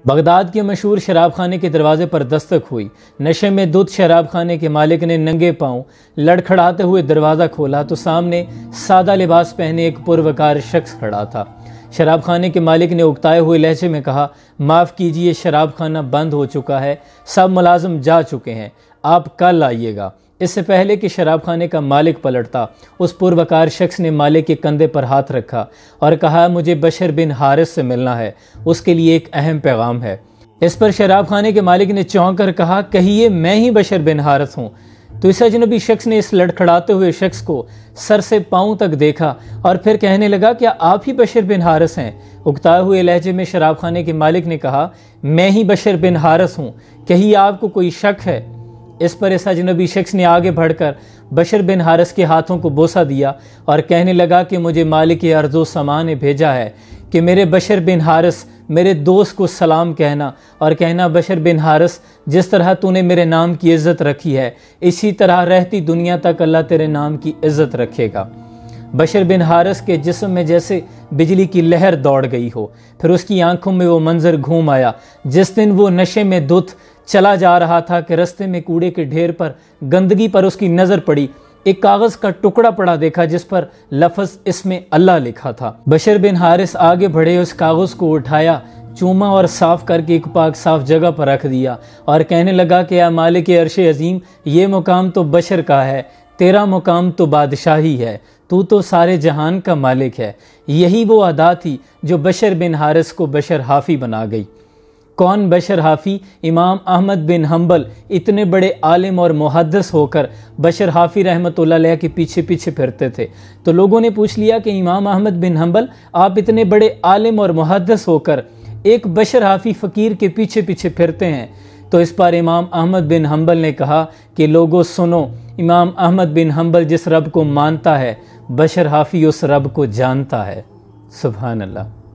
Baghdad کے مشہور شراب خانے کے دروازے پر دستک ہوئی۔ نشے میں دھت شراب خانے کے مالک نے ننگے پاؤں لڑکھڑاتے ہوئے دروازہ کھولا تو سامنے سادہ لباس پہنے ایک پروکار شخص کھڑا تھا۔ شراب خانے کے مالک نے اکتائے ہوئے لہجے میں کہا، معاف کیجئے، شراب خانہ بند ہو چکا ہے، سب ملازم جا چکے ہیں، آپ کل آئیے گا۔ اس سے پہلے کہ شراب خانے کا مالک پلٹتا، اس پروکار شخص نے مالک کے کندھے پر ہاتھ رکھا اور کہا، مجھے بشر بن حارث سے ملنا ہے، اس کے لیے ایک اہم پیغام ہے۔ اس پر شراب خانے کے مالک نے چونک کر کہا، کہیے میں ہی بشر بن حارث ہوں۔ تو اس اجنبی شخص نے اس لڑکھڑاتے ہوئے شخص کو سر سے پاؤں تک دیکھا اور پھر کہنے لگا، کیا آپ ہی بشر بن حارث ہیں؟ اکتائے ہوئے لہجے میں شراب خانے کے مالک نے کہا، میں ہی بشر بن حارث ہوں، کہیں آپ کو کوئی شک ہے؟ اس پر اس اجنبی شخص نے آگے بڑھ کر بشر بن حارث کے ہاتھوں کو بوسہ دیا اور کہنے لگا کہ مجھے مالک ارض و سما نے بھیجا ہے کہ میرے بشر بن حارث میرے دوست کو سلام کہنا اور کہنا، بشر بن حارث، جس طرح تو نے میرے نام کی عزت رکھی ہے، اسی طرح رہتی دنیا تک اللہ تیرے نام کی عزت رکھے گا۔ بشر بن حارث کے جسم میں جیسے بجلی کی لہر دوڑ گئی ہو، پھر اس کی آنکھوں میں وہ منظر گھوم آیا جس دن وہ نشے میں دھت چلا جا رہا تھا کہ رستے میں کوڑے کے ڈھیر پر گندگی پر اس کی نظر پڑی، ایک کاغذ کا ٹکڑا پڑا دیکھا جس پر لفظ اسم اللہ لکھا تھا۔ بشر بن حارث آگے بڑھے، اس کاغذ کو اٹھایا، چوما اور صاف کر کے ایک پاک صاف جگہ پر رکھ دیا اور کہنے لگا کہ اے مالک عرش عظیم، یہ مقام تو بشر کا ہے، تیرا مقام تو بادشاہی ہے، تو سارے جہان کا مالک ہے۔ یہی وہ ادا تھی جو بشر بن حارث کو بشر حافی بنا گئی۔ کون بشر حافی؟ امام احمد بن حنبل اتنے بڑے عالم اور محدث ہو کر بشر حافی رحمۃ اللہ علیہ کے پیچھے پیچھے پھرتے تھے۔ تو لوگوں نے پوچھ لیا کہ امام احمد بن حنبل، آپ اتنے بڑے عالم اور محدث ہو کر ایک بشر حافی فقیر کے پیچھے پیچھے پھرتے ہیں؟ تو اس پر امام احمد بن حنبل نے کہا کہ لوگوں سنو، امام احمد بن حنبل جس رب کو مانتا ہے، بشر حافی اس رب کو جانتا ہے۔ سبحان اللہ۔